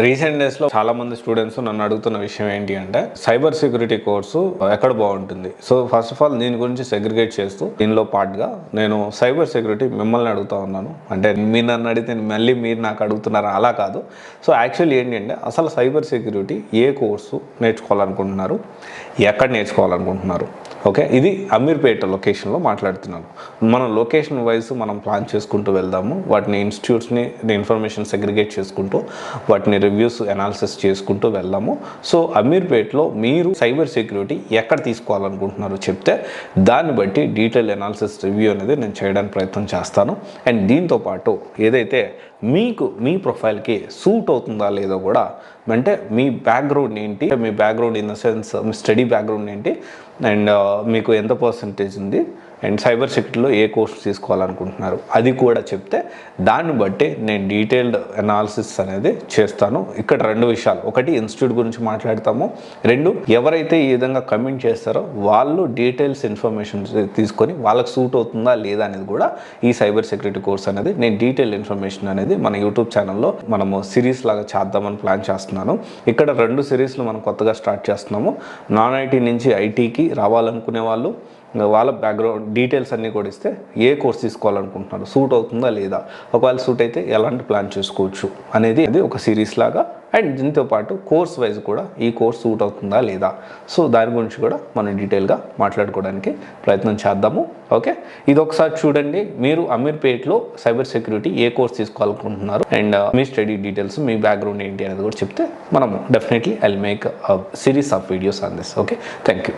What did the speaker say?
Recent డేస్లో చాలా మంది స్టూడెంట్స్ నన్ను అడుగుతున్న విషయం ఏంటి అంటే సైబర్ సెక్యూరిటీ కోర్సు ఎక్కడ బాగుంటుంది. సో ఫస్ట్ ఆఫ్ ఆల్ దీని గురించి సెగ్రిగేట్ చేస్తూ దీనిలో పార్ట్గా నేను సైబర్ సెక్యూరిటీ మిమ్మల్ని అడుగుతా ఉన్నాను. అంటే మీరు నన్ను అడిగితే మళ్ళీ మీరు నాకు అడుగుతున్నారు అలా కాదు. సో యాక్చువల్లీ ఏంటి అంటే అసలు సైబర్ సెక్యూరిటీ ఏ కోర్సు నేర్చుకోవాలనుకుంటున్నారు, ఎక్కడ నేర్చుకోవాలనుకుంటున్నారు. ఓకే, ఇది అమీర్పేట లొకేషన్లో మాట్లాడుతున్నాను. మనం లొకేషన్ వైజ్ మనం ప్లాన్ చేసుకుంటూ వెళ్దాము. వాటిని ఇన్స్టిట్యూట్స్ని ఇన్ఫర్మేషన్ సెగ్రిగేట్ చేసుకుంటూ వాటిని రివ్యూస్ అనాలిసిస్ చేసుకుంటూ వెళ్దాము. సో అమీర్పేటలో మీరు సైబర్ సెక్యూరిటీ ఎక్కడ తీసుకోవాలనుకుంటున్నారో చెప్తే దాన్ని బట్టి డీటెయిల్ అనాలిసిస్ రివ్యూ అనేది నేను చేయడానికి ప్రయత్నం చేస్తాను. అండ్ దీంతోపాటు ఏదైతే మీకు మీ ప్రొఫైల్కి సూట్ అవుతుందా లేదో కూడా, అంటే మీ బ్యాక్గ్రౌండ్ ఏంటి, మీ బ్యాక్గ్రౌండ్ ఇన్ ద సెన్స్ మీ స్టడీ బ్యాక్గ్రౌండ్ ఏంటి, అండ్ మీకు ఎంత పర్సంటేజ్ ఉంది, అండ్ సైబర్ సెక్యూరిటీలో ఏ కోర్స్ తీసుకోవాలనుకుంటున్నారు అది కూడా చెప్తే దాన్ని బట్టి నేను డీటెయిల్డ్ అనాలిసిస్ అనేది చేస్తాను. ఇక్కడ రెండు విషయాలు, ఒకటి ఇన్స్టిట్యూట్ గురించి మాట్లాడతాము, రెండు ఎవరైతే ఈ విధంగా కమెంట్ చేస్తారో వాళ్ళు డీటెయిల్స్ ఇన్ఫర్మేషన్ తీసుకొని వాళ్ళకి సూట్ అవుతుందా లేదా అనేది కూడా ఈ సైబర్ సెక్యూరిటీ కోర్స్ అనేది నేను డీటెయిల్ ఇన్ఫర్మేషన్ అనేది మన యూట్యూబ్ ఛానల్లో మనము సిరీస్ లాగా చేద్దామని ప్లాన్ చేస్తున్నాను. ఇక్కడ 2 సిరీస్లు మనం కొత్తగా స్టార్ట్ చేస్తున్నాము. నాన్ ఐటీ నుంచి ఐటీకి రావాలనుకునే వాళ్ళు వాళ్ళ బ్యాక్గ్రౌండ్ డీటెయిల్స్ అన్నీ కూడా ఇస్తే ఏ కోర్స్ తీసుకోవాలనుకుంటున్నారు, సూట్ అవుతుందా లేదా, ఒకవేళ సూట్ అయితే ఎలాంటి ప్లాన్ చేసుకోవచ్చు అనేది ఒక సిరీస్ లాగా. అండ్ దీంతో పాటు కోర్స్ వైజ్ కూడా ఈ కోర్స్ సూట్ అవుతుందా లేదా, సో దాని గురించి కూడా మనం డీటెయిల్గా మాట్లాడుకోవడానికి ప్రయత్నం చేద్దాము. ఓకే, ఇది ఒకసారి చూడండి. మీరు అమీర్పేట్లో సైబర్ సెక్యూరిటీ ఏ కోర్స్ తీసుకోవాలనుకుంటున్నారు అండ్ మీ స్టడీ డీటెయిల్స్, మీ బ్యాక్గ్రౌండ్ ఏంటి అనేది కూడా చెప్తే మనము definitely I will make series of videos on this. Okay, thank you.